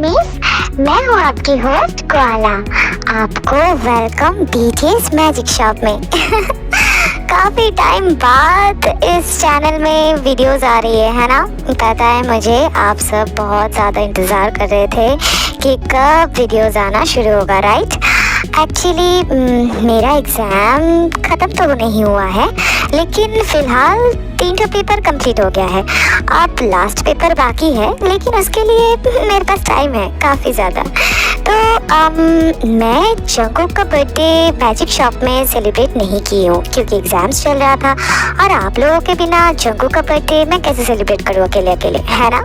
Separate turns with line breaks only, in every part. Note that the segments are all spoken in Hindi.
मम्मीज, मैं हूँ आपकी होस्ट कोआला। आपको वेलकम डीजेस मैजिक शॉप में। काफ़ी टाइम बाद इस चैनल में वीडियोस आ रही है ना। पता है मुझे, आप सब बहुत ज़्यादा इंतज़ार कर रहे थे कि कब वीडियोस आना शुरू होगा, राइट। एक्चुअली मेरा एग्ज़ाम ख़त्म तो नहीं हुआ है, लेकिन फ़िलहाल 3 पेपर कंप्लीट हो गया है। अब लास्ट पेपर बाकी है, लेकिन उसके लिए मेरे पास टाइम है काफ़ी ज़्यादा। तो मैं जंगकुक का बर्थडे मैजिक शॉप में सेलिब्रेट नहीं की हूँ, क्योंकि एग्ज़ाम्स चल रहा था और आप लोगों के बिना जंगकुक का बर्थडे मैं कैसे सेलिब्रेट करूँ अकेले अकेले, है ना।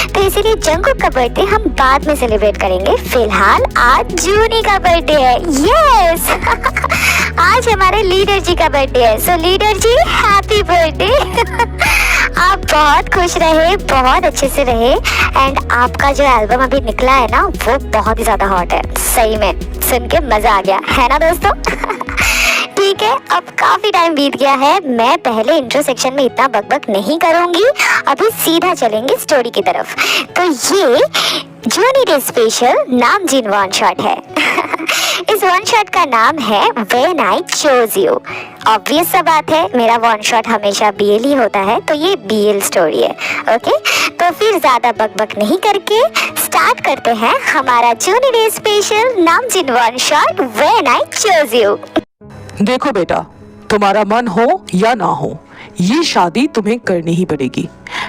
तो इसीलिए जंगकुक का बर्थडे हम बाद में सेलिब्रेट करेंगे। फिलहाल आज जूनी का बर्थडे है। यस। आज हमारे लीडर जी का बर्थडे है। सो लीडर जी, हैप्पी बर्थडे। आप बहुत खुश रहे, बहुत अच्छे से रहे। एंड आपका जो एल्बम अभी निकला है ना, वो बहुत ही ज़्यादा हॉट है। सही में सुन के मज़ा आ गया, है ना दोस्तों। ठीक है, अब काफ़ी टाइम बीत गया है। मैं पहले इंट्रो सेक्शन में इतना बकबक नहीं करूँगी, अभी सीधा चलेंगे स्टोरी की तरफ। तो ये जूनी day special Namjoon one shot है। इस वन शॉट का नाम है when I chose you. Obvious सा बात है, मेरा वन शॉट हमेशा बीएल ही होता है, तो ये बीएल स्टोरी है। ओके, तो फिर ज़्यादा बकबक नहीं करके स्टार्ट करते हैं हमारा जूनी day special Namjoon one shot when I chose you.
देखो बेटा, तुम्हारा मन हो या ना हो, ये शादी तुम्हें करनी ही पड़ेगी।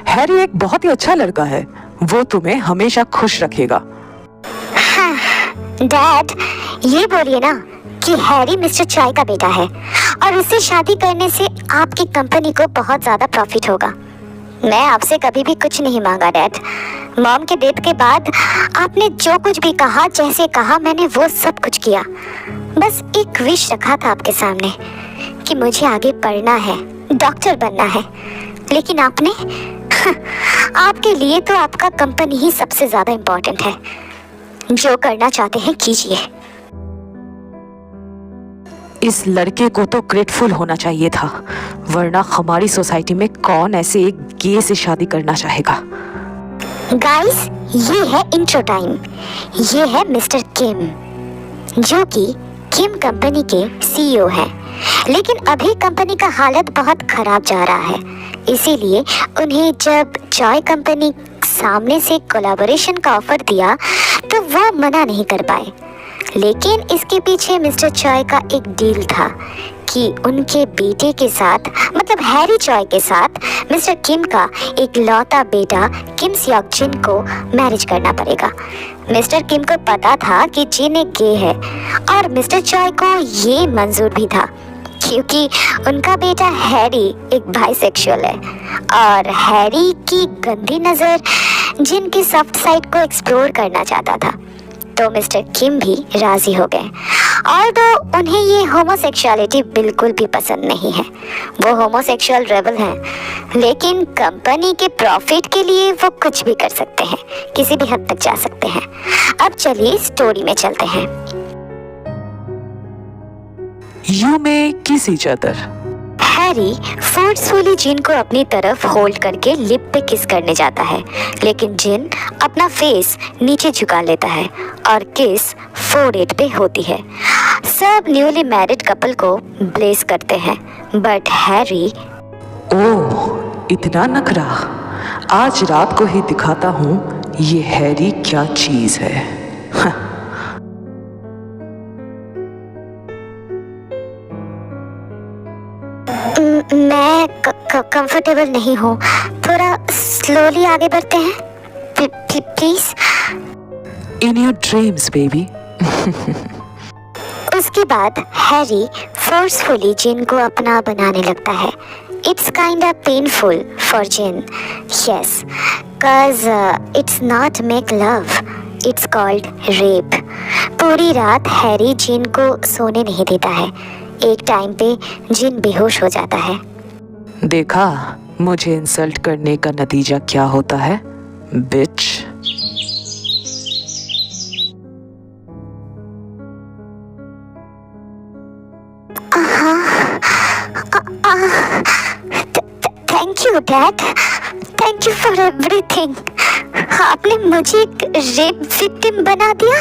हैरी एक बहुत ही अच्छा लड़का है, वो तुम्हें हमेशा खुश रखेगा।
हाँ, डैड ये बोलिए ना कि हैरी मिस्टर चाय का बेटा है और उससे शादी करने से आपकी कंपनी को बहुत ज़्यादा प्रॉफिट होगा। मैं आपसे कभी भी कुछ नहीं मांगा डैड। मॉम के डेथ के बाद आपने जो कुछ भी कहा, जैसे कहा, मैंने वो सब कुछ किया। बस एक विश रखा था आपके सामने कि मुझे आगे पढ़ना है, डॉक्टर बनना है। लेकिन आपने आपके लिए तो आपका कंपनी ही सबसे ज़्यादा इम्पोर्टेंट है। जो करना चाहते हैं कीजिए।
इस लड़के को तो ग्रेटफुल होना चाहिए था, वरना हमारी सोसाइटी में कौन ऐसे एक गे से शादी करना चाहेगा।
गाइस, ये है इंट्रो टाइम। ये है मिस्टर किम, जो कि किम कंपनी के सीईओ हैं। लेकिन अभी कंपनी का हालत बहुत खराब जा रहा है, इसीलिए उन्हें जब जॉय कंपनी सामने से कोलैबोरेशन का ऑफर दिया तो वो मना नहीं कर पाए। लेकिन इसके पीछे मिस्टर चॉय का एक डील था कि उनके बेटे के साथ, मतलब हैरी चॉय के साथ, मिस्टर किम का एक लौता बेटा किम सियोक जिन को मैरिज करना पड़ेगा। मिस्टर किम को पता था कि जिन एक गे है और मिस्टर चॉय को ये मंजूर भी था, क्योंकि उनका बेटा हैरी एक बाइसेक्सुअल है और हैरी की गंदी नज़र जिन की सॉफ्ट साइड को एक्सप्लोर करना चाहता था। तो मिस्टर किम भी राजी हो गए। और तो उन्हें ये होमोसेक्सुअलिटी बिल्कुल भी पसंद नहीं है, वो होमोसेक्सुअल रेबल हैं। लेकिन कंपनी के प्रॉफिट के लिए वो कुछ भी कर सकते हैं, किसी भी हद तक जा सकते हैं। अब चलिए स्टोरी में चलते हैं।
You may kiss each other.
Harry forcefully Jin को अपनी तरफ होल्ड करके लिप पे किस करने जाता है, लेकिन जिन अपना फेस नीचे झुका लेता है और किस फोरहेड पे होती है। सब न्यूली मैरिड कपल को ब्लेस करते हैं, बट हैरी,
ओह इतना नखरा, आज रात को ही दिखाता हूँ ये हैरी क्या चीज है।
मैं कंफर्टेबल नहीं हूँ, थोड़ा स्लोली आगे बढ़ते हैं please.
In your dreams baby.
उसके बाद हैरी फोर्सफुली जिन को अपना बनाने लगता है। It's kind of painful for Jin, yes, cause it's not make love, it's called rape। पूरी रात हैरी जिन को सोने नहीं देता है। एक टाइम पे जिन बेहोश हो जाता है।
देखा मुझे इंसल्ट करने का नतीजा क्या होता है, bitch.
Thank you dad, thank you for everything. आपने मुझे एक रेप विक्टिम बना दिया।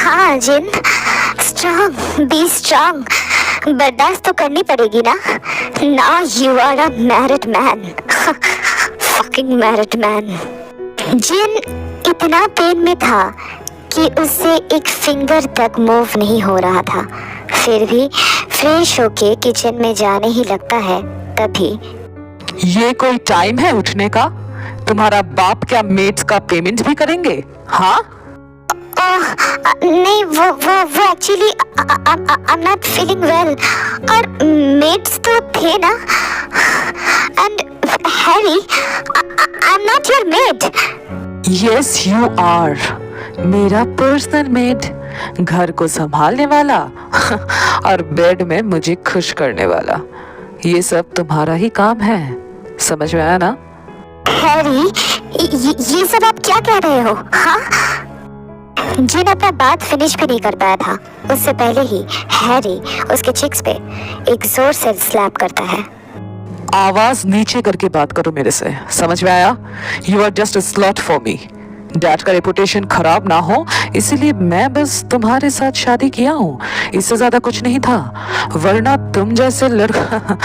हाँ जिन, स्ट्रांग, बी स्ट्रांग, बर्दाश्त तो करनी पड़ेगी ना। Now you are a married man, fucking married man. Jin इतना पेन में था कि उससे एक फिंगर तक मूव नहीं हो रहा था, फिर भी फ्रेश होके किचन में जाने ही लगता है। तभी
ये कोई टाइम है उठने का? तुम्हारा बाप क्या मेड्स का पेमेंट भी करेंगे? हाँ
नहीं, वो actually I am not feeling well. और मेड्स तो थे ना। And Harry, I am not your maid.
Yes you are, मेरा पर्सनल मेड, घर को संभालने वाला और बेड में मुझे खुश करने वाला। ये सब तुम्हारा ही काम है, समझ में आया ना?
हैरी, ये सब आप क्या कह रहे हो? हाँ, जिन अपना बात फिनिश भी नहीं कर पाया था, उससे पहले ही हैरी उसके चिक्स पे एक जोर से स्लैप करता है।
आवाज नीचे करके बात करो मेरे से, समझ में आया? You are just a slut for me. Dad का रेपुटेशन खराब ना हो इसीलिए मैं बस तुम्हारे साथ शादी किया हूँ, इससे ज्यादा कुछ नहीं था। वरना तुम जैसे लड़का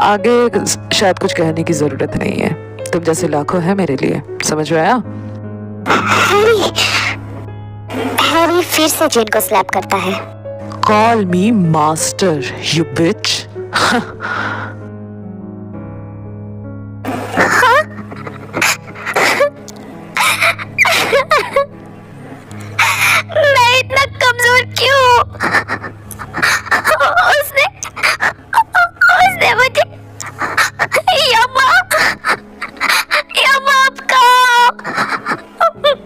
आगे शायद कुछ कहने की जरूरत नहीं है। तुम जैसे लाखों है मेरे लिए, समझ में आया?
हैरी फिर से जिन को स्लैप करता है।
कॉल मी मास्टर यू बिच।
मैं इतना कमजोर क्यों? उसने मुझे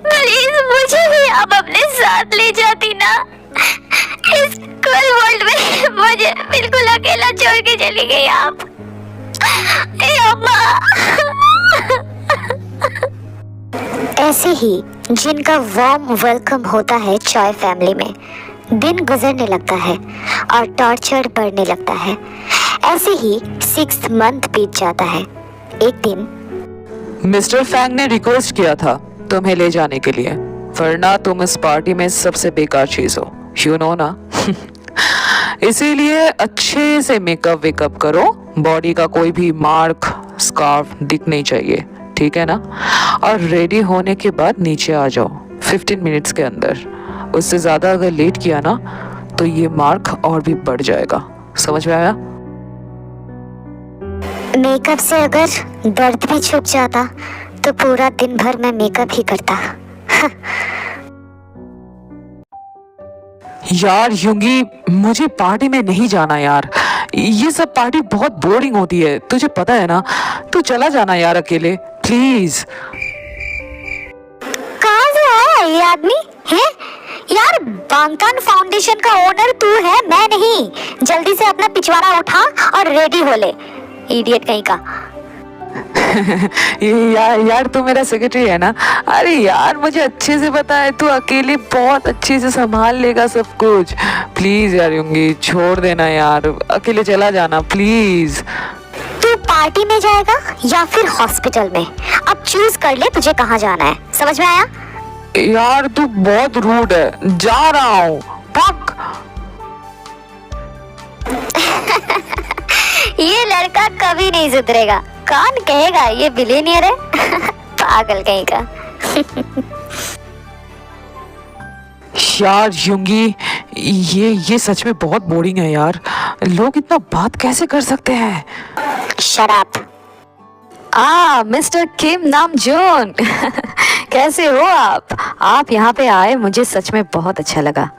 प्लीज मुझे भी आप अपने साथ ले जाती ना। इस क्रूर वर्ल्ड में मुझे बिल्कुल अकेला छोड़ के चली गई आप। ऐसे ही जिनका वार्म वेलकम होता है चॉय फैमिली में, दिन गुजरने लगता है और टॉर्चर बढ़ने लगता है। ऐसे ही 6th मंथ बीत जाता है। एक दिन
मिस्टर फैंग ने रिक्वेस्ट किया था तुम्हें ले जाने के लिए, वरना तुम इस पार्टी में सबसे बेकार चीज हो, यू नो ना। इसीलिए अच्छे से मेकअप वेकअप करो, बॉडी का कोई भी मार्क स्कार्फ दिख नहीं चाहिए, ठीक है ना? और रेडी होने के बाद नीचे आ जाओ 15 मिनट्स के अंदर। उससे ज़्यादा अगर लेट किया ना तो ये मार्क और भी बढ़ जाएगा, समझ में आया?
मेकअप से अगर दर्द भी छुप जाता तो पूरा दिन भर मैं मेकअप ही करता।
यार युंगी, मुझे पार्टी में नहीं जाना यार, ये सब पार्टी बहुत बोरिंग होती है, तुझे पता है ना। तू चला जाना यार अकेले, प्लीज।
कहाँ से आया ये आदमी है? यार बांगकान फाउंडेशन का ओनर तू है, मैं नहीं। जल्दी से अपना पिछवाड़ा उठा और रेडी हो ले, इडियट कहीं का।
यार तू मेरा सेक्रेटरी है ना। अरे यार मुझे अच्छे से पता है तू अकेले बहुत अच्छे से संभाल लेगा सब कुछ। प्लीज यार युंगी, छोड़ देना यार, अकेले चला जाना प्लीज।
तू पार्टी में जाएगा या फिर हॉस्पिटल में? अब चूज कर ले तुझे कहाँ जाना है, समझ में आया?
यार तू बहुत रूड है, जा रहा हूँ, भाग।
ये लड़का कभी नहीं सुधरेगा, कौन कहेगा ये बिलियनियर है? पागल कहीं का।
यार युंगी, ये सच में बहुत बोरिंग है यार, लोग इतना बात कैसे कर सकते हैं?
Shut up.
मिस्टर किम नाम जोन। कैसे हो आप यहाँ पे आए, मुझे सच में बहुत अच्छा लगा।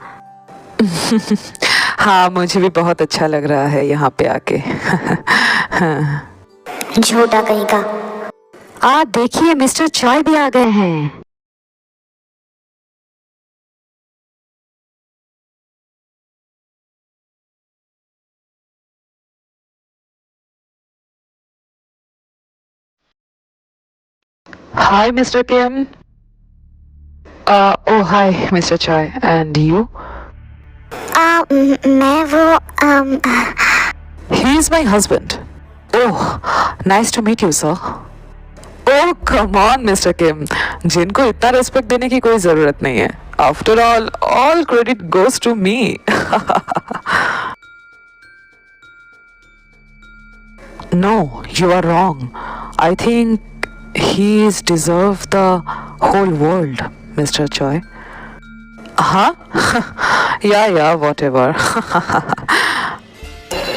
हाँ मुझे भी बहुत अच्छा लग रहा है यहाँ पे आके।
झूठा कहीं का।
देखिए मिस्टर चॉय भी आ गए हैं।
Hi Mr. Kim. Oh hi Mr. Chai, and you?
मैं वो
He is my husband. Oh, nice to meet you, sir. Oh come on mister Kim, जिनको इतना रिस्पेक्ट देने की कोई जरूरत नहीं है। After all credit goes to me. No, you are wrong. I think he is deserve the whole world mister Choi. हाँ या व्हाटएवर।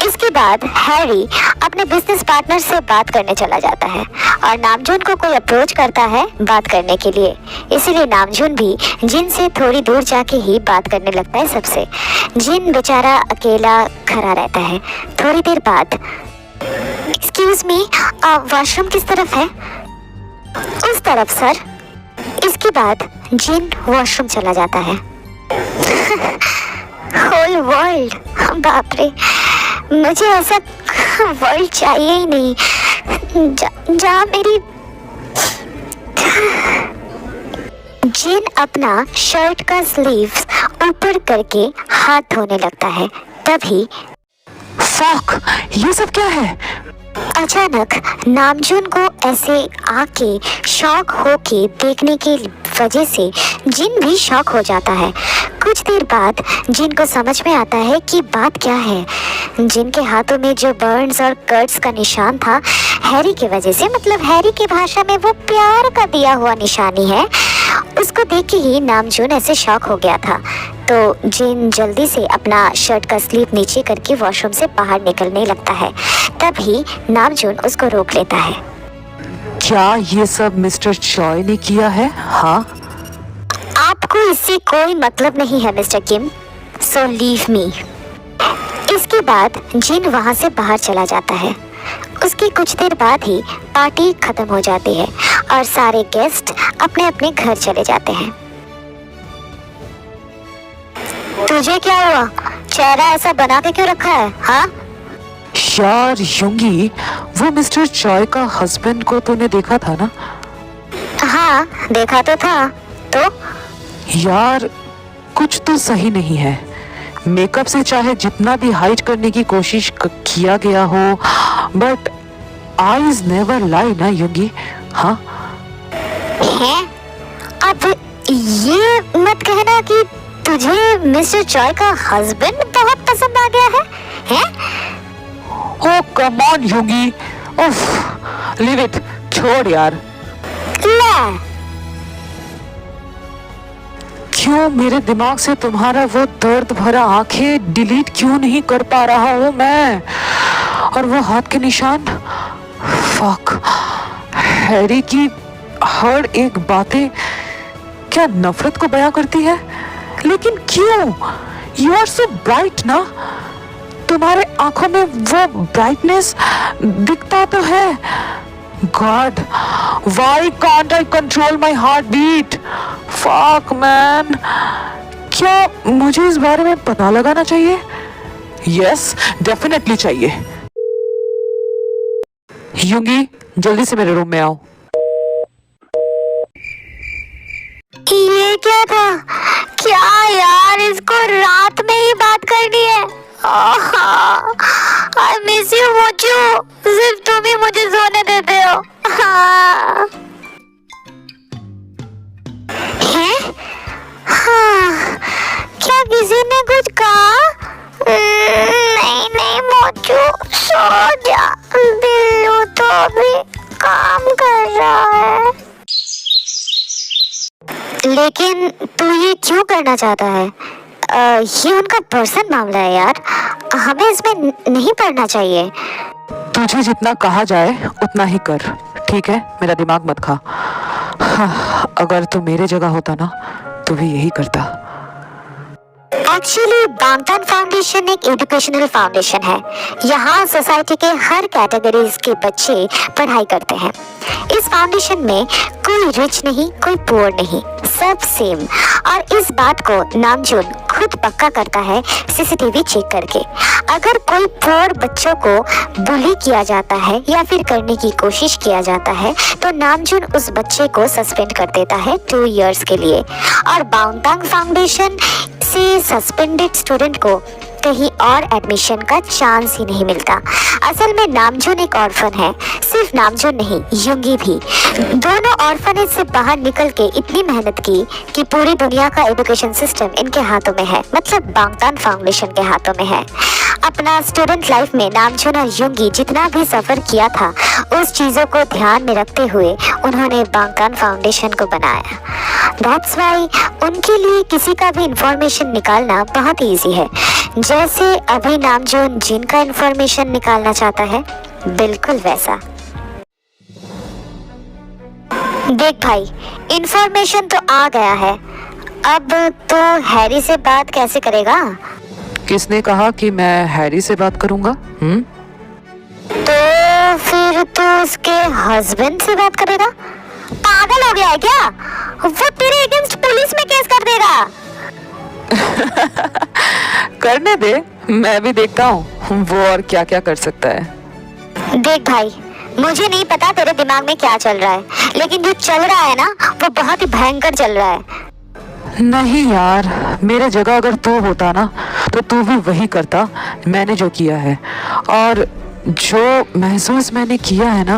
इसके बाद हैरी अपने बिजनेस पार्टनर से बात करने चला जाता है और नामजून को कोई अप्रोच करता है बात करने के लिए। इसीलिए नामजून भी जिन से थोड़ी दूर जाके ही बात करने लगता है सबसे। जिन बेचारा अकेला खड़ा रहता है। थोड़ी देर बाद, एक्सक्यूज मी, वॉशरूम किस तरफ है? उस तरफ सर। इसके बाद जिन वॉशरूम चला जाता है। होल वर्ल्ड, बाप रे, मुझे ऐसा वर्ल्ड चाहिए ही नहीं जहाँ मेरी। जिन अपना शर्ट का स्लीव्स ऊपर करके हाथ धोने लगता है। तभी
फक, ये सब क्या है?
अचानक नामजून को ऐसे आके शॉक होके देखने की वजह से जिन भी शॉक हो जाता है। कुछ देर बाद जिन को समझ में आता है कि बात क्या है। जिन के हाथों में जो बर्न्स और कट्स का निशान था हैरी की वजह से, मतलब हैरी की भाषा में वो प्यार का दिया हुआ निशानी है, उसको देख के ही नामजून ऐसे शॉक हो गया था। तो जिन जल्दी से अपना शर्ट का स्लीव नीचे करके वॉशरूम से बाहर निकलने लगता है। तभी नामजून उसको रोक लेता है।
क्या ये सब मिस्टर चॉय ने किया है? हाँ,
आपको इससे कोई मतलब नहीं है मिस्टर किम, सो लीव मी। इसके बाद जिन वहां से बाहर चला जाता है। उसकी कुछ देर बाद ही पार्टी खत्म हो जाती है और सारे गेस्ट अपने अपने घर चले जाते हैं। तुझे क्या हुआ? चेहरा ऐसा बना के क्यों रखा है? हाँ
यार यूंगी, वो मिस्टर चॉय का हस्बैंड को तूने देखा था ना?
हाँ, देखा तो था। तो
यार कुछ तो सही नहीं है। मेकअप से चाहे जितना भी हाइड करने की कोशिश किया गया हो, बट आईज नेवर लाई ना यूंगी। हाँ
है? अब ये मत कहना कि तुझे मिस्टर चॉय का हस्बैंड बहुत पसंद आ गया है?
ओ कम ऑन यूंगी, उफ, लीव इट, छोड़ यार।
ले,
क्यों मेरे दिमाग से तुम्हारा वो दर्द भरा आंखें डिलीट क्यों नहीं कर पा रहा हूँ मैं? और वो हाथ के निशान, फक, हैरी की हर एक बातें क्या नफरत को बयां करती है? लेकिन क्यों? यू आर सो ब्राइट ना, तुम्हारे आंखों में वो ब्राइटनेस दिखता तो है। God, why can't I control my heartbeat? Fuck man, क्या मुझे इस बारे में पता लगाना चाहिए? यस, डेफिनेटली चाहिए। यूंगी, जल्दी से मेरे रूम में आओ।
ये क्या था? क्या यार, इसको रात में ही बात करनी है? आई मिस यू मोचू, सिर्फ तुम ही मुझे सोने देते हो। हाँ। हैं? हाँ, क्या किसी ने कुछ कहा? नहीं नहीं मोचू, सो जा, बिल्लू तो अभी काम कर रहा है। लेकिन तू ये क्यों करना चाहता है? ये उनका पर्सनल मामला है यार, हमें इसमें नहीं पड़ना चाहिए।
तुझे जितना कहा जाए उतना ही कर, ठीक है? मेरा दिमाग मत खा। हाँ, अगर तू मेरे जगह होता ना तो भी यही करता।
एक्चुअली बांगतान फाउंडेशन एक एजुकेशनल फाउंडेशन है। यहाँ सोसाइटी के हर कैटेगरीज के बच्चे पढ़ाई करते हैं। इस फाउंडेशन में कोई रिच नहीं, कोई पुअर नहीं, सब सेम। और इस बात को नामजून खुद पक्का करता है सीसीटीवी चेक करके। अगर कोई पुअर बच्चों को बुली किया जाता है या फिर करने की कोशिश किया जाता है तो नामजून उस बच्चे को सस्पेंड कर देता है 2 इयर्स के लिए। और बांगतान फाउंडेशन से सस्पेंडेड स्टूडेंट को कहीं और एडमिशन का चांस ही नहीं मिलता। असल में नामजोन एक ऑर्फन है, सिर्फ नामजोन नहीं, युंगी भी। दोनों ऑर्फनेज से बाहर निकल के इतनी मेहनत की कि पूरी दुनिया का एजुकेशन सिस्टम इनके हाथों में है, मतलब बांगतान फाउंडेशन के हाथों में है। अपना स्टूडेंट लाइफ में नामजोन और युंगी जितना भी सफ़र किया था, उस चीज़ों को ध्यान में रखते हुए उन्होंने बांगतान फाउंडेशन को बनाया। दैट्स वाई उनके लिए किसी का भी इंफॉर्मेशन निकालना बहुत ईजी है, जैसे अभी नामजोन जिन का इंफॉर्मेशन निकालना चाहता है, बिल्कुल वैसा। देख भाई, इंफॉर्मेशन तो आ गया है, अब तो हैरी से बात कैसे करेगा?
किसने कहा कि मैं हैरी से बात करूंगा?
तो फिर तो उसके हस्बैंड से बात करेगा। पागल हो गया है क्या? वो तेरे अगेंस्ट पुलिस में केस कर देगा।
करने दे, मैं भी देखता हूँ वो और क्या क्या कर सकता है।
देख भाई, मुझे नहीं पता तेरे दिमाग में क्या चल रहा है, लेकिन जो चल रहा है ना, वो बहुत ही भयंकर चल रहा है।
नहीं यार, मेरे जगह अगर तू होता ना, तो तू भी वही करता मैंने जो किया है। और जो महसूस मैंने किया है ना,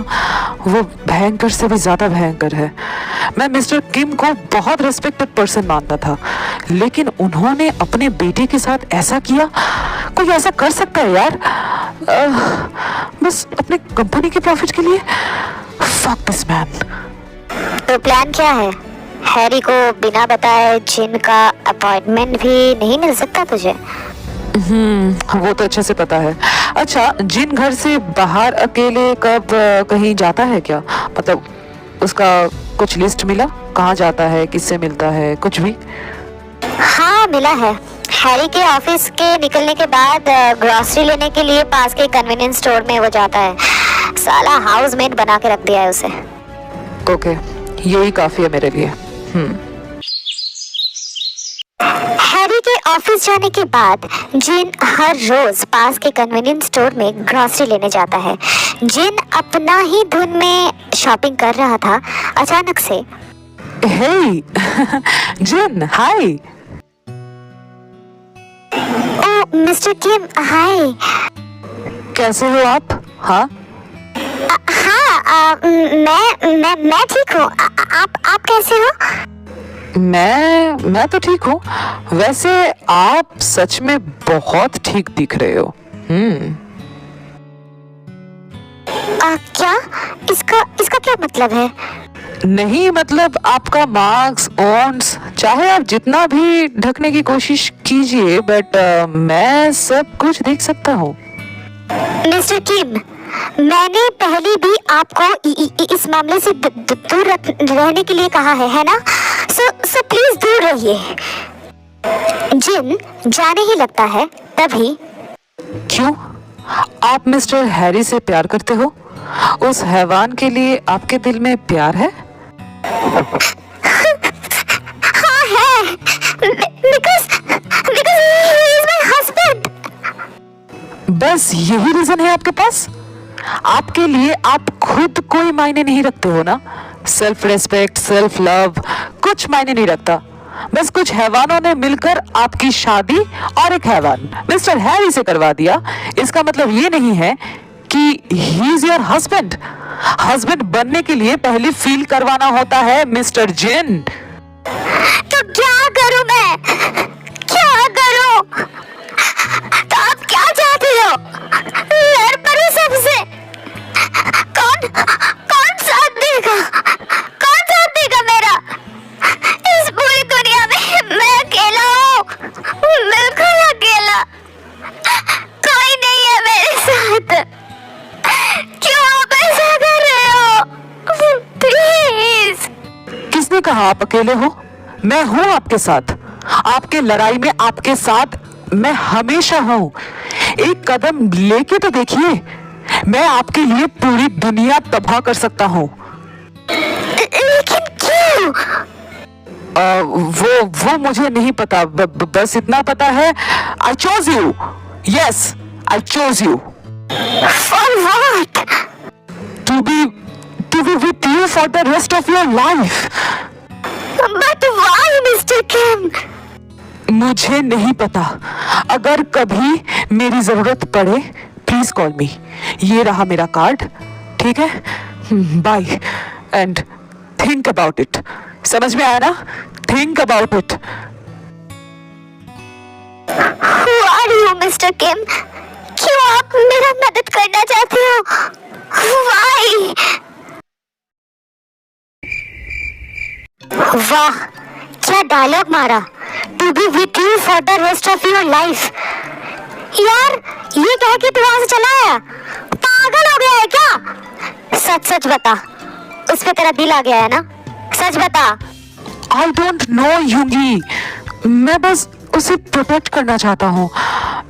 वो भयंकर से भी ज़्यादा भयंकर है। मैं मिस्टर किम को बहुत रिस्पेक्टेड पर्सन मानता था, लेकिन उन्होंने अपने बेटे के साथ ऐसा किया। कोई ऐसा कर सकता है यार? बस अपने कंपनी के प्रॉफिट के लिए? Fuck this man.
तो प्लान क्या है? हैरी को बिना बताए जिन का अपॉइंटमेंट भी नहीं मिल सकता तुझे?
वो तो अच्छे से पता है। अच्छा, जिन घर से बाहर अकेले कब कहीं जाता है क्या? मतलब उसका कुछ लिस्ट मिला? कहाँ जाता है, किससे मिलता है, कुछ भी?
हाँ मिला है। हैरी के ऑफिस के निकलने के बाद ग्रोसरी लेने के लिए पास के कन्वीनियंस स्टोर में वो जाता है। साला हाउसमेट बना के रख दिया है उसे।
ओके, यही काफी है मेरे लिए।
हैरी के ऑफिस जाने के बाद जिन हर रोज पास के कन्वीनियंस स्टोर में ग्रोसरी लेने जाता है। जिन अपना ही धुन में शॉपिंग कर रहा था, अचानक से
हे जिन, हाय।
ओ मिस्टर किम, हाय।
कैसे हो आप? हाँ
हाँ, मैं ठीक हूँ। आप कैसे हो?
मैं तो ठीक हूँ। वैसे आप सच में बहुत ठीक दिख रहे हो।
क्या? इसका क्या मतलब है?
नहीं, मतलब आपका मार्क्स, ऑन्स, चाहे आप जितना भी ढकने की कोशिश कीजिए, बट मैं सब कुछ देख सकता हूँ।
मिस्टर किम, मैंने पहले भी आपको इस मामले से दूर रहने के लिए कहा है ना? सो प्लीज दूर रहिए। जिन जाने ही लगता है तभी।
क्यों? आप मिस्टर हैरी से प्यार करते हो? उस हैवान के लिए आपके दिल में प्यार है?
हाँ है, because he is my husband।
बस यही रीजन है आपके पास? आपके लिए आप खुद कोई मायने नहीं रखते हो ना? सेल्फ रेस्पेक्ट, सेल्फ लव कुछ मायने नहीं रखता। बस कुछ हैवानों ने मिलकर आपकी शादी और एक हैवान मिस्टर हैरी से करवा दिया। इसका मतलब ये नहीं है कि he is your husband. Husband बनने के लिए पहले फील करवाना होता है मिस्टर जिन।
तो क्या करूं मैं? क्या करूं? तो आप क्या चाहते हो? लड़ पड़ो सबसे? कौन साथ देगा? कौन साथ देगा मेरा? इस पूरी दुनिया में मैं अकेला हूँ, बिल्कुल अकेला। कोई नहीं है मेरे साथ। क्यों आप ऐसा कर रहे हो? प्लीज।
किसने कहा आप अकेले हो? मैं हूं आपके साथ। आपके लड़ाई में आपके साथ मैं हमेशा हूं। एक कदम लेके तो देखिए, मैं आपके लिए पूरी दुनिया तबाह कर सकता हूं।
लेकिन क्यों?
वो मुझे नहीं पता। बस इतना पता है, I chose you. Yes, I chose you.
For what?
To be with you for the rest of your life.
But why, Mr. Kim?
मुझे नहीं पता। अगर कभी मेरी जरूरत पड़े प्लीज कॉल मी। ये रहा मेरा कार्ड, ठीक है? Bye and think about it. समझ में आया ना? Think about it.
Who are you, Mr. Kim? क्यों आप मेरा मदद करना चाहते हो? Why? वाह, क्या डायलॉग मारा। To be with you for the rest of your life. यार, ये कह के तू वहां से चला आया? पागल हो गया है क्या? सच सच बता, उस पे तेरा दिल आ गया है ना? सच बता।
आई डोंट नो यूंगी, मैं बस उसे प्रोटेक्ट करना चाहता हूँ,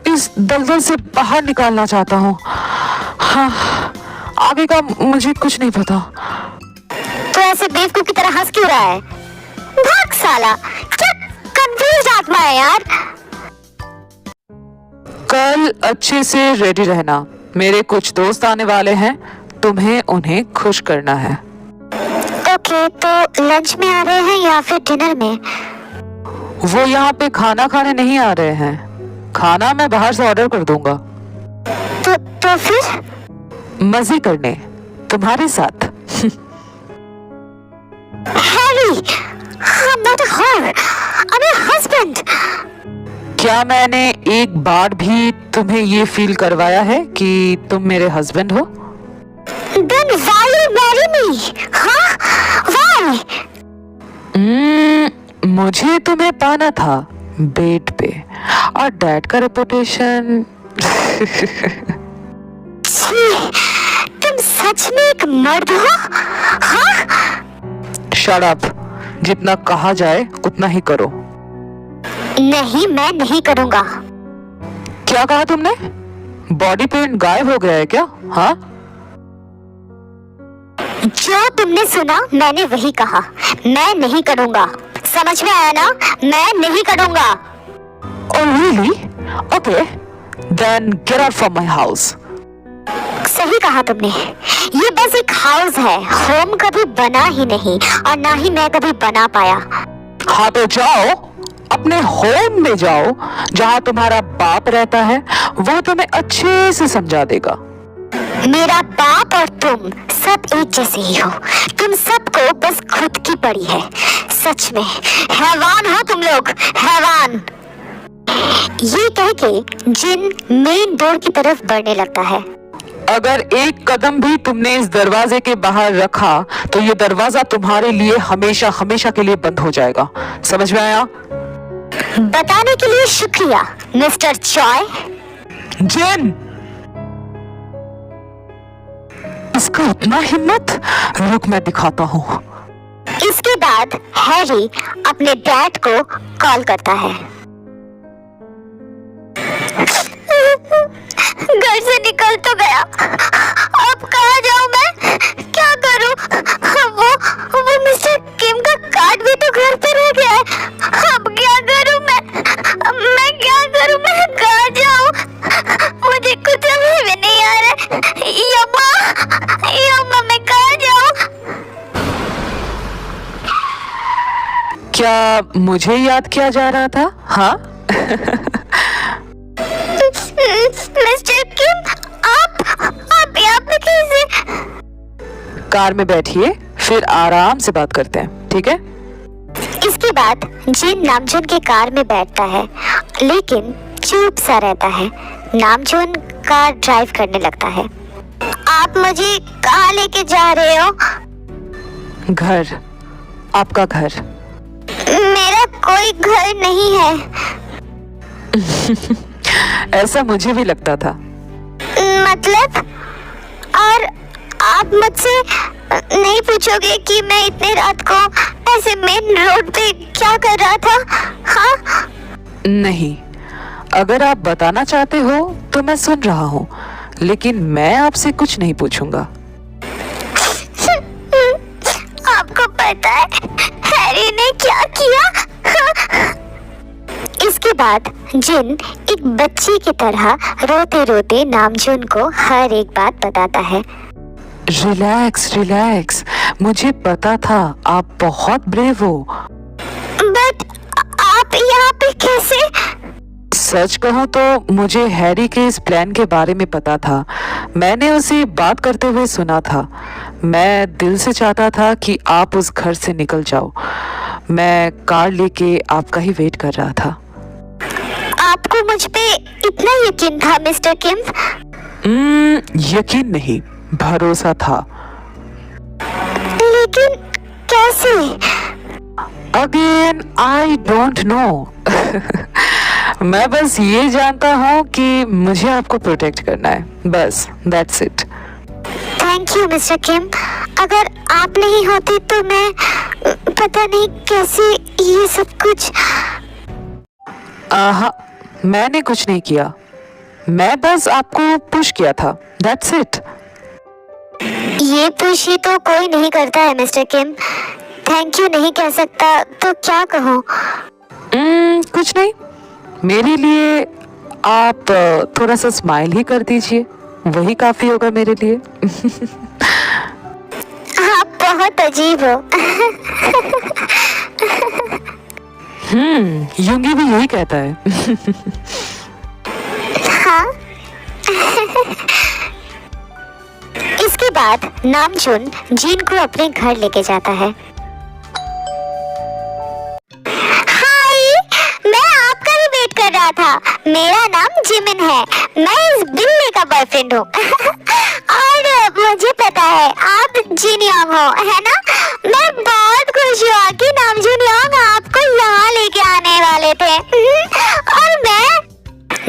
इस दलदल से बाहर निकालना चाहता हूँ। हाँ, आगे का मुझे कुछ नहीं पता।
तो ऐसे बेवकूफ की तरह हंस क्यों रहा है? भाग साला, क्या कंफ्यूज आत्मा है यार।
कल अच्छे से रेडी रहना, मेरे कुछ दोस्त आने वाले हैं, तुम्हें उन्हें खुश करना है।
ओके, तो लंच में आ रहे हैं या फिर डिनर में?
वो यहाँ पे खाना खाने नहीं आ रहे हैं, खाना मैं बाहर से ऑर्डर कर दूंगा।
तो फिर?
मजे करने तुम्हारे साथ।
Harry, I'm not a whore, I'm your husband.
क्या मैंने एक बार भी तुम्हें ये फील करवाया है कि तुम मेरे हस्बैंड हो?
Then why you marry me? हाँ? Why?
मुझे तुम्हें पाना था बेड पे, और डैड का रेपुटेशन।
तुम सच में एक मर्द हो? हाँ?
शट अप, जितना कहा जाए उतना ही करो।
नहीं, मैं नहीं करूँगा।
क्या कहा तुमने? बॉडी पेंट गायब हो गया है क्या? हाँ,
जो तुमने सुना मैंने वही कहा। मैं नहीं करूँगा, समझ में आया ना? मैं नहीं करूँगा।
Oh really? Okay, then get out from my house.
सही कहा तुमने, ये बस एक हाउस है, होम कभी बना ही नहीं और ना ही मैं कभी बना पाया।
हाँ तो जाओ, अपने होम में जाओ, जहाँ तुम्हारा बाप रहता है, वो तुम्हें अच्छे से समझा देगा।
मेरा बाप और तुम सब एक जैसे ही हो, तुम सबको बस खुद की पड़ी है। सच में हैवान हो तुम लोग, हैवान। ये कह के जिन मेन डोर की तरफ बढ़ने लगता है।
अगर एक कदम भी तुमने इस दरवाजे के बाहर रखा तो ये दरवाजा तुम्हारे लिए हमेशा हमेशा के लिए बंद हो जाएगा। समझ में आया?
बताने के लिए शुक्रिया मिस्टर चॉय।
जेन, इसका इतना हिम्मत, रुक मैं दिखाता हूँ।
इसके बाद हैरी अपने डैड को कॉल करता है। घर से निकल तो गया, अब कहाँ जाऊँ मैं? क्या करूँ? वो मिस्टर किम का कार्ड भी तो घर पे रह गया है। अब क्या करूँ मैं क्या करूँ? मैं कहाँ जाऊँ? मुझे कुछ समझ में नहीं आ रहा है। यम्मा, मैं कहाँ जाऊँ?
क्या मुझे याद किया जा रहा था? हाँ।
मिस्टर किम, आप यहाँ पे कैसे?
कार में बैठिए, फिर आराम से बात करते हैं, ठीक है?
इसके बाद जिन नामजून के कार में बैठता है, लेकिन चुप सा रहता है। नामजून कार ड्राइव करने लगता है। आप मुझे कहाँ लेके जा रहे हो?
घर, आपका घर।
मेरा कोई घर नहीं है।
ऐसा मुझे भी लगता था।
मतलब? और आप मुझसे नहीं पूछोगे कि मैं इतने रात को ऐसे मेन रोड पे क्या कर रहा था? हाँ?
नहीं, अगर आप बताना चाहते हो तो मैं सुन रहा हूँ, लेकिन मैं आपसे कुछ नहीं पूछूंगा।
आपको पता है हैरी ने क्या किया? इसके बाद जिन एक बच्ची की तरह रोते रोते नामजून को हर एक बात बताता है।
रिलैक्स रिलैक्स, मुझे पता था आप बहुत ब्रेव हो।
बट आप आप यहाँ पे कैसे?
सच कहूँ तो मुझे हैरी के इस प्लान के बारे में पता था। मैंने उसे बात करते हुए सुना था। मैं दिल से चाहता था कि आप उस घर से निकल जाओ। मैं कार लेके आपका ही वेट कर रहा था।
आपको मुझ पे इतना यकीन था मिस्टर किम?
यकीन नहीं, भरोसा था।
लेकिन कैसे?
Again I don't know. मैं बस ये जानता हूँ कि मुझे आपको प्रोटेक्ट करना है, बस that's it.
Thank you mister Kim. अगर आप नहीं होते तो मैं पता नहीं कैसे ये सब कुछ।
हाँ, मैंने कुछ नहीं किया, मैं बस आपको पुश किया था, दैट्स इट।
ये पुश ही तो कोई नहीं करता है मिस्टर किम। थैंक यू नहीं कह सकता तो क्या कहूँ?
कुछ नहीं, मेरे लिए आप थोड़ा सा स्माइल ही कर दीजिए, वही काफी होगा मेरे लिए।
आप बहुत अजीब हो।
यूंगी भी यही कहता है।
हाँ। इसके बाद नामचुन जिन को अपने घर लेके जाता है। कर रहा था। मेरा नाम जिमिन है, मैं इस बिल्ली का बॉयफ्रेंड हूँ। और मुझे पता है आप जिन योंग हो, है ना? मैं बहुत खुश हुआ कि नामजुन योंग आपको यहाँ लेके आने वाले थे। और मैं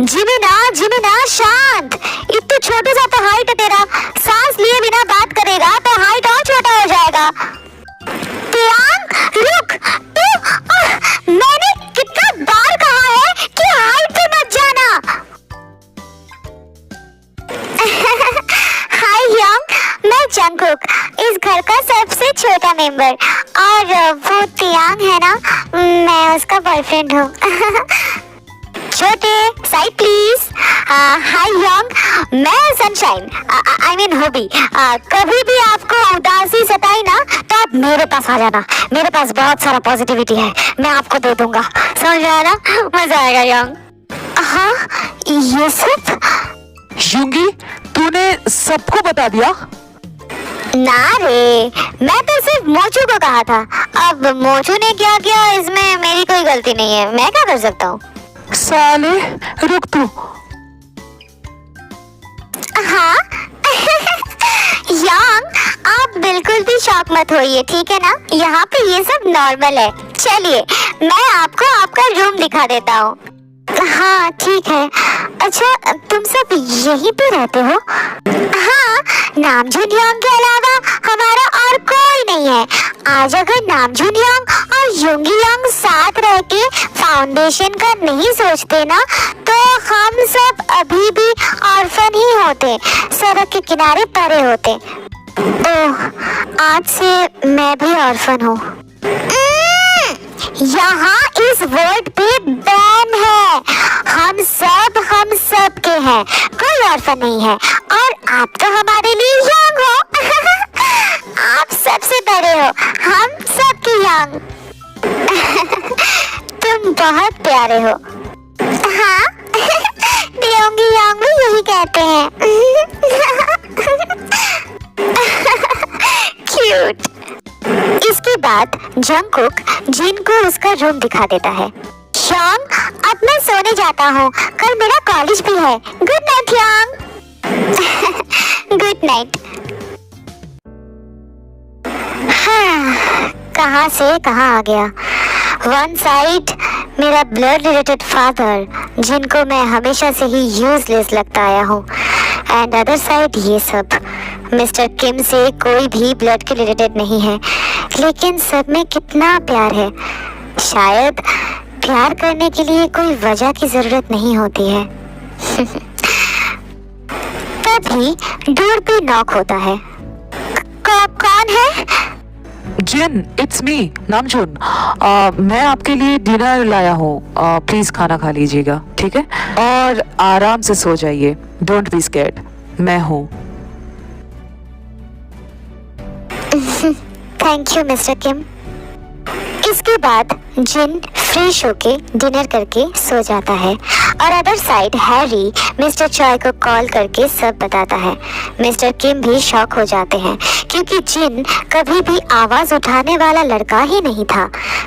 जिमिना शांत। इतना छोटा सा तो हाइट है तेरा, सांस लिए बिना बात करेगा तो हाइट और छोटा हो जाएगा। रुक, मैंने कितना बार कहा है कि हाइट पे मत जाना। हाय योंग, मैं जंगकुक, इस घर का सबसे छोटा मेंबर। और वो तियांग है ना, मैं उसका बॉयफ्रेंड हूँ। छोटे साइड प्लीज। हाय योंग, मैं सनशाइन, आई मीन होबी। कभी भी आपको उदासी सताई ना तो आप मेरे पास आ जाना, मेरे पास बहुत सारा पॉजिटिविटी है, मैं आपको दे दूंगा। समझ आया ना? मजा आएगा योंग। हाँ, ये सब?
यूंगी, तूने सबको बता दिया?
ना रे, मैं तो सिर्फ मोचू को कहा था। अब मोचू ने क्या किया इसमें मेरी कोई गलती नहीं है, मैं क्या कर सकता हूँ?
साले, रुक तू।
हाँ। योंग, आप बिल्कुल भी शॉक मत होइए, ठीक है ना? यहाँ पे ये सब नॉर्मल है। चलिए, मैं आपको आपका रूम दिखा देता हूँ। हाँ ठीक है। अच्छा, तुम सब यहीं पे रहते हो? हाँ, नामजुन योंग के अलावा हमारा और कोई नहीं है। आज अगर नामजुन योंग और यूंगी योंग साथ रह के फाउंडेशन का नहीं सोचते ना तो हम सब अभी भी ऑर्फन ही होते, सड़क के किनारे पड़े होते। ओह, आज से मैं भी ऑर्फन हूँ। यहाँ इस वर्ड पे बैन है। हम सब के हैं, कोई ऑर्फन नहीं है। और आप तो हमारे लिए यंग हो। आप सबसे बड़े हो, हम सबके यंग। तुम बहुत प्यारे हो। हाँ, डियोंगी योंग भी यही कहते हैं। क्यूट। इसके बाद जंगकुक जिन को उसका रूम दिखा देता है। योंग, अब मैं सोने जाता हूँ, कल मेरा कॉलेज भी है। Good night Yong. Good night. हाँ, कहाँ से कहाँ आ गया। वन साइड मेरा ब्लड रिलेटेड फादर जिनको मैं हमेशा से ही यूजलेस लगता आया हूँ, एंड अदर साइड ये सब। मिस्टर किम से कोई भी ब्लड के रिलेटेड नहीं है, लेकिन सब में कितना प्यार है। शायद प्यार करने के लिए कोई वजह की जरूरत नहीं होती है। तभी डोर पे नॉक होता है। कौन है?
जिन, इट्स मी, नामजुन। मैं आपके लिए डिनर लाया हूँ, प्लीज खाना खा लीजिएगा, ठीक है? और आराम से सो जाइए, डोंट बी स्कैर्ड, मैं हूँ।
थैंक यू मिस्टर किम। इसके बाद जिन फ्रेश होके डिनर करके सो जाता है और अदर साइड हैरी मिस्टर चॉय को कॉल करके सब बताता है। मिस्टर किम भी शॉक हो जाते हैं क्योंकि जिन कभी भी आवाज उठाने वाला लड़का ही नहीं था।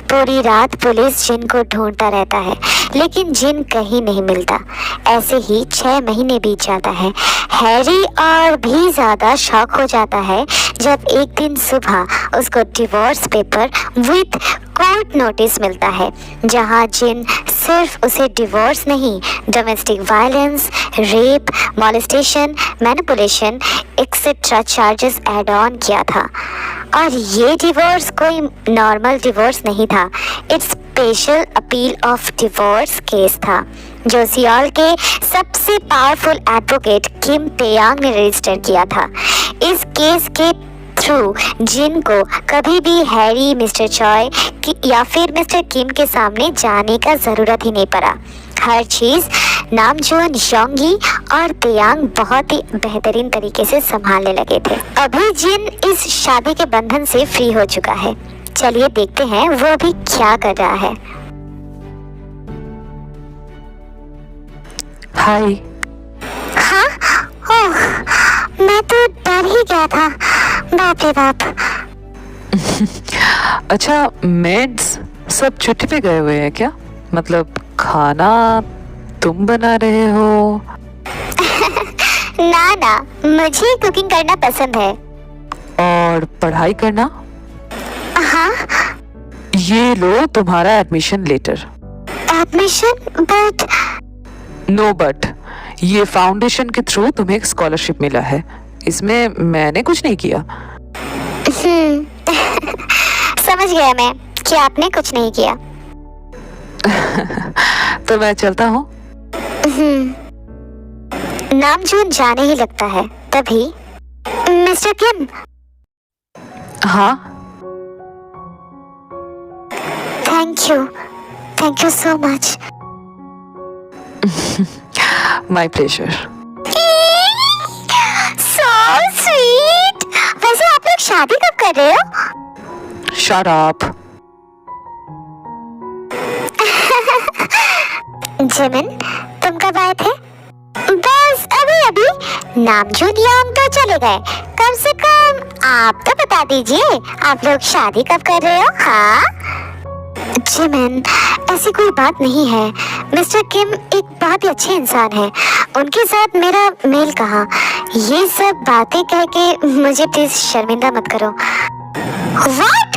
पूरी रात पुलिस जिन को ढूंढता रहता है लेकिन जिन कहीं नहीं मिलता। ऐसे ही 6 महीने बीत जाता है। हैरी और भी ज्यादा शॉक हो जाता है जब एक दिन सुबह उसको divorce paper with court notice मिलता है जहां जिन सिर्फ उसे डिवोर्स नहीं, domestic violence, rape, molestation, manipulation etcetera charges add on किया था। और ये डिवोर्स कोई नॉर्मल डिवोर्स नहीं था, it's special appeal of divorce case था जो सियोल के सबसे पावरफुल एडवोकेट किम तेयांग ने रजिस्टर किया था। इस केस के थ्रू जिन को कभी भी हैरी, मिस्टर चॉय या फिर मिस्टर किम के सामने जाने का ज़रूरत ही नहीं पड़ा। हर चीज़ नामजोन, योंगी और तेयांग बहुत ही बेहतरीन तरीके से संभालने लगे थे। अभी जिन इस शादी के बंधन से फ्री हो चुका है। चलिए देखते हैं वो अभी क्या कर रहा है।
हाय।
हाँ? ओह, मैं तो डर ही गया था। बाप रे बाप।
अच्छा, मेड्स सब छुट्टी पे गए हुए हैं क्या? मतलब खाना तुम बना रहे हो?
ना ना, मुझे कुकिंग करना पसंद है।
और पढ़ाई करना?
हाँ।
ये लो तुम्हारा admission letter.
Admission? But
no but, ये फाउंडेशन के थ्रू तुम्हें एक स्कॉलरशिप मिला है। इसमें मैंने कुछ नहीं किया।
समझ गया मैं कि आपने कुछ नहीं किया।
तो मैं चलता हूँ।
नामजोन जाने ही लगता है तभी मिस्टर किम।
हाँ,
thank you so much.
My pleasure.
So sweet. वैसे आप लोग शादी कब कर रहे हो?
Shut up.
जिमिन, तुम कब आए थे? बस अभी नामजोन योंग तो चले गए। कम से कम आप तो बता दीजिए आप लोग शादी कब कर रहे हो? हाँ जिमिन, ऐसी कोई बात नहीं है। मिस्टर किम एक बहुत ही अच्छे इंसान है। उनके साथ मेरा मेल कहाँ। ये सब बातें कह के मुझे प्लीज शर्मिंदा मत करो। What?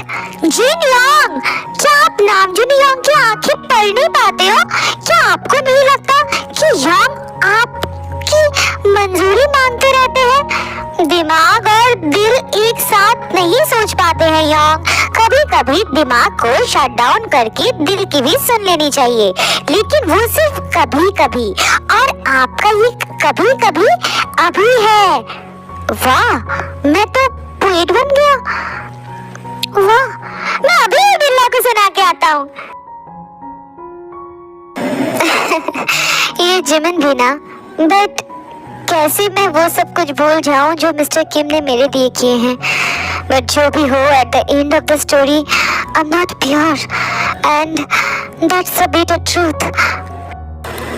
जिन योंग, क्या आप नामजोन योंग की आंखें पढ़ नहीं पाते हो? क्या आपको नहीं लगता कि योंग आपकी मंजूरी मांगते रहते हैं? दिमाग और दिल एक साथ नहीं सोच पाते हैं योंग। कभी कभी दिमाग को शट डाउन करके दिल की भी सुन लेनी चाहिए, लेकिन वो सिर्फ कभी कभी, और आपका ये कभी कभी अभी है। वाह, मैं तो पोएट बन गया। वाह, मैं अभी बिल्ला को सुना के आता हूँ। ये जिमिन भी ना, बट कैसे मैं वो सब कुछ भूल जाऊं जो मिस्टर किम ने मेरे लिए किए हैं। बट जो भी हो, at the end of the story I am not pure and that's the bitter truth.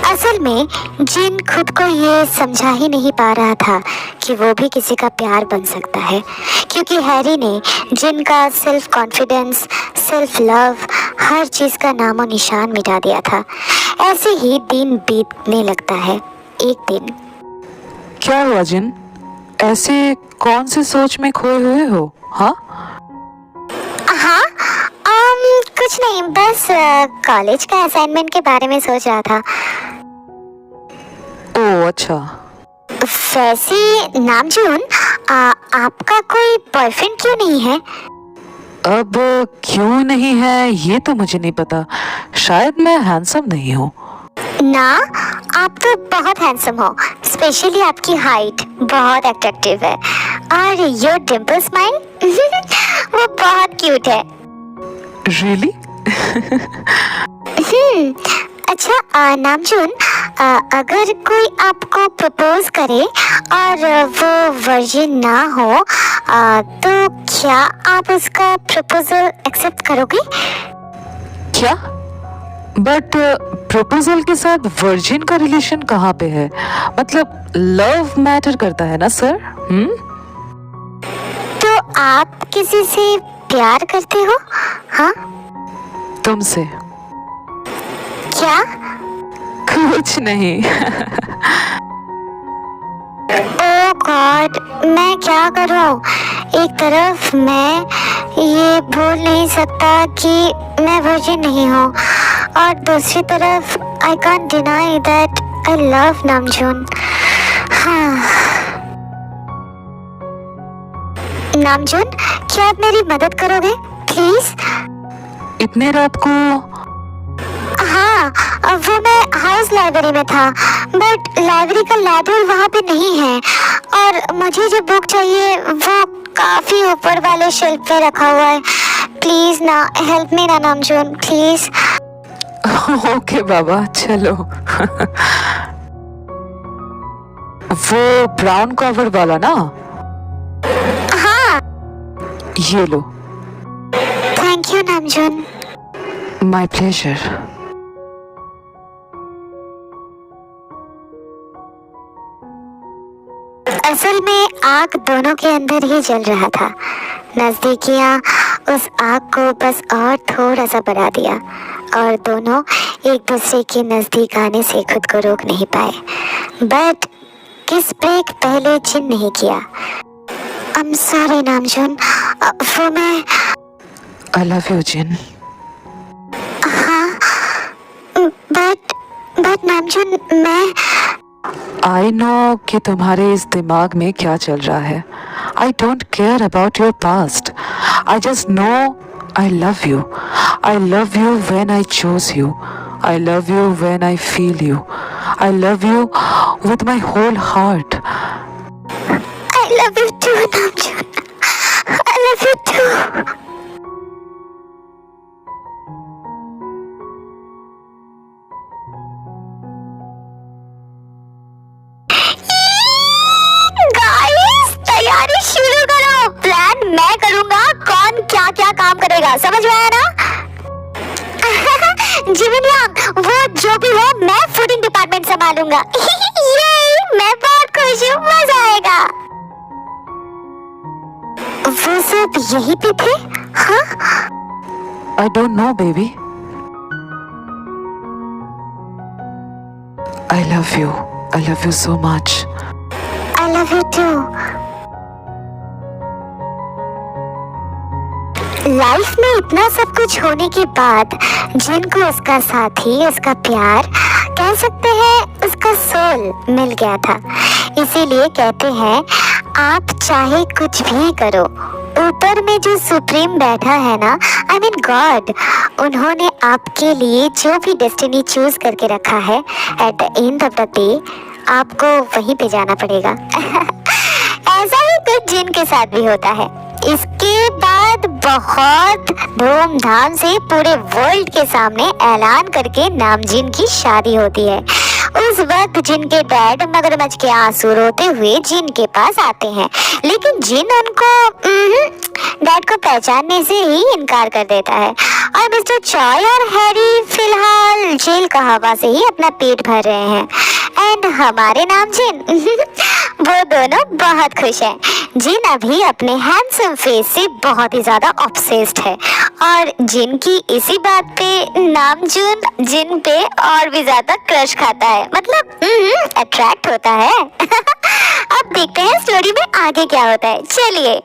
असल में जिन खुद को ये समझा ही नहीं पा रहा था कि वो भी किसी का प्यार बन सकता है, क्योंकि हैरी ने जिन का सेल्फ कॉन्फिडेंस, सेल्फ लव, हर चीज़ का नामो निशान मिटा दिया था। ऐसे ही दिन बीतने लगता है। एक दिन
क्या हुआ जिन? ऐसे कौन सी सोच में खोए हुए हो? हाँ
हाँ, कुछ नहीं, बस कॉलेज का असाइनमेंट के बारे में सोच रहा था।
ओह अच्छा।
वैसे नामजोन, आपका कोई बॉयफ्रेंड क्यों नहीं है?
अब क्यों नहीं है ये तो मुझे नहीं पता। शायद मैं हैंडसम नहीं हूँ।
ना, आप तो बहुत हैंडसम हो। स्पेशली आपकी हाइट बहुत अट्रैक्टिव है और योर डिम्पल स्माइल वो बहुत क्यूट है।
रियली?
अच्छा नामजोन, अगर कोई आपको प्रपोज करे और वो वर्जिन ना हो, तो क्या आप उसका प्रपोजल एक्सेप्ट करोगे?
क्या? बट प्रपोजल के साथ वर्जिन का रिलेशन कहाँ पे है? मतलब लव मैटर करता है ना सर?
तो आप किसी से प्यार करते हो? हाँ?
तुमसे?
क्या?
कुछ नहीं।
ओ गॉड, मैं क्या करूं? एक तरफ मैं ये भूल नहीं सकता कि मैं वर्जिन नहीं हूँ, और दूसरी तरफ I can't deny that I love Namjoon. हाँ। नामजून, क्या आप मेरी मदद करोगे प्लीज?
इतने रात को?
हाँ, वो मैं हाउस लाइब्रेरी में था, बट लाइब्रेरी का लाइब्रेरी वहाँ पे नहीं है, और मुझे जो बुक चाहिए वो काफी ऊपर वाले शेल्फ पे रखा हुआ है। प्लीज ना, हेल्प मी ना नामजून, प्लीज।
ओके बाबा, चलो। वो ब्राउन कवर वाला ना?
हाँ।
ये लो।
Thank you Namjoon.
My pleasure.
असल में आग दोनों के अंदर ही जल रहा था। नजदीकियां उस आग को बस और थोड़ा सा बढ़ा दिया, और दोनों एक दूसरे के नजदीक आने से खुद को रोक नहीं पाए। बट किस ब्रेक पहले जिन नहीं किया। आई एम सॉरी नामजून, वो मैं।
आई लव यू जिन।
हाँ, बट नामजून, मैं।
आई नो कि तुम्हारे इस दिमाग में क्या चल रहा है। I don't care about your past. I just know I love you. I love you when I choose you. I love you when I feel you. I love you with my whole heart.
I love you too Namjoon, I love you too. Guys, तैयारी शुरू करो। प्लान मैं करूंगा, कौन क्या क्या काम करेगा, समझ में आया ना? जिमिन, वो जो भी हो, मैं फूडिंग डिपार्टमेंट संभालूंगा। ये मैं बहुत खुश हूँ, मजा आएगा। वो सब यहीं पे थे? हाँ?
I don't know baby. I love you. I love you so much.
I love you too. Life में इतना सब कुछ होने के बाद जिनको उसका साथी, उसका प्यार, कह सकते हैं उसका सोल मिल गया था। इसीलिए कहते हैं आप चाहे कुछ भी करो, ऊपर में जो सुप्रीम बैठा है ना, आई मीन गॉड, उन्होंने आपके लिए जो भी डेस्टिनी चूज करके रखा है, at the end of the day आपको वहीं पे जाना पड़ेगा। ऐसा ही कुछ जिन के साथ भी होता है। इसके बाद बहुत धूमधाम से पूरे वर्ल्ड के सामने ऐलान करके नामजिन की शादी होती है। उस वक्त जिन के डैड मगरमच्छ के आंसू रोते हुए जिन के पास आते हैं, लेकिन जिन उनको डैड को पहचानने से ही इनकार कर देता है, और मिस्टर चॉय और हैरी फिलहाल जेल का हवा से ही अपना पेट भर रहे हैं। एंड हमारे नामजिन वो दोनों बहुत खुश हैं। जिन अभी अपने हैंडसम फेस से बहुत ही ज्यादा ऑब्सेस्ड है, और जिनकी इसी बात पे नामजून जिन पे और भी ज्यादा क्रश खाता है, मतलब अट्रैक्ट होता है। अब देखते हैं स्टोरी में आगे क्या होता है, चलिए।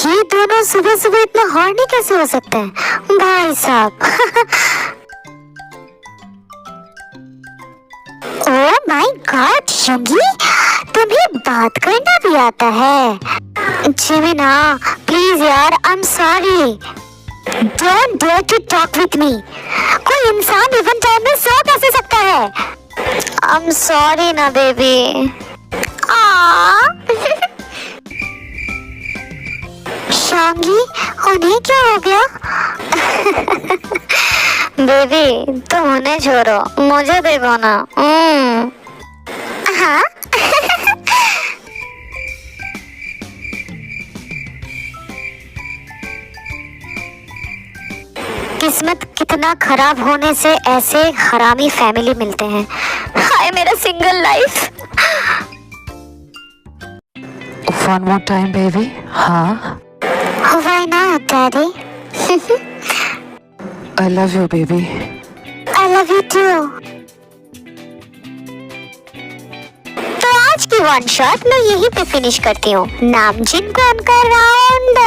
ये दोनों सुबह सुबह इतना हॉर्नी कैसे हो सकते हैं भाई साहब? ओह माय गॉड शंगी, तुम्हें बात करना भी आता है? जिमिना प्लीज यार, I am sorry, don't dare to talk with me. कोई इंसान इवन टाइम में सो कैसे सकता है? आई एम सॉरी ना बेबी। शांगी, उन्हें क्या हो गया? बेबी तुम उन्हें छोड़ो, मुझे देखो ना। हाँ किस्मत कितना खराब होने से ऐसे हरामी फैमिली मिलते हैं। हाय मेरा single life.
One more time, baby. हाँ.
Why not, Daddy?
I love you, baby.
I love you too. तो आज की वन शॉट मैं यहीं पे फिनिश करती हूँ। नाम जिनको उनका राउंड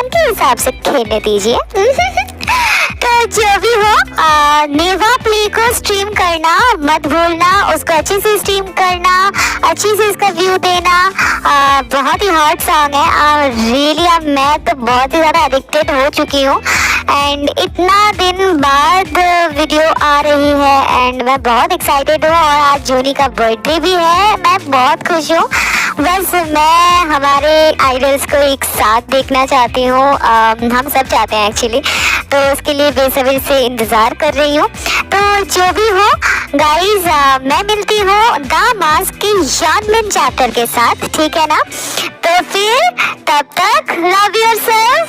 उनके हिसाब से खेलने दीजिए। तो जो भी हो, नेवा प्ले को स्ट्रीम करना मत भूलना, उसको अच्छे से स्ट्रीम करना, अच्छे से इसका व्यू देना। बहुत ही हॉट सॉन्ग है रियली। मैं तो बहुत ही ज़्यादा एडिक्टेड हो चुकी हूँ एंड इतना दिन बाद वीडियो आ रही है एंड मैं बहुत एक्साइटेड हूँ। और आज जोनी का बर्थडे भी है, मैं बहुत खुश हूँ। बस मैं हमारे आइडल्स को एक साथ देखना चाहती हूँ, हम सब चाहते हैं एक्चुअली, तो उसके लिए बेसब्री से इंतज़ार कर रही हूँ। तो जो भी हो गाइज, मैं मिलती हूँ द मास्क के यानमेन चैप्टर के साथ, ठीक है ना? तो फिर तब तक लव योरसेल्फ।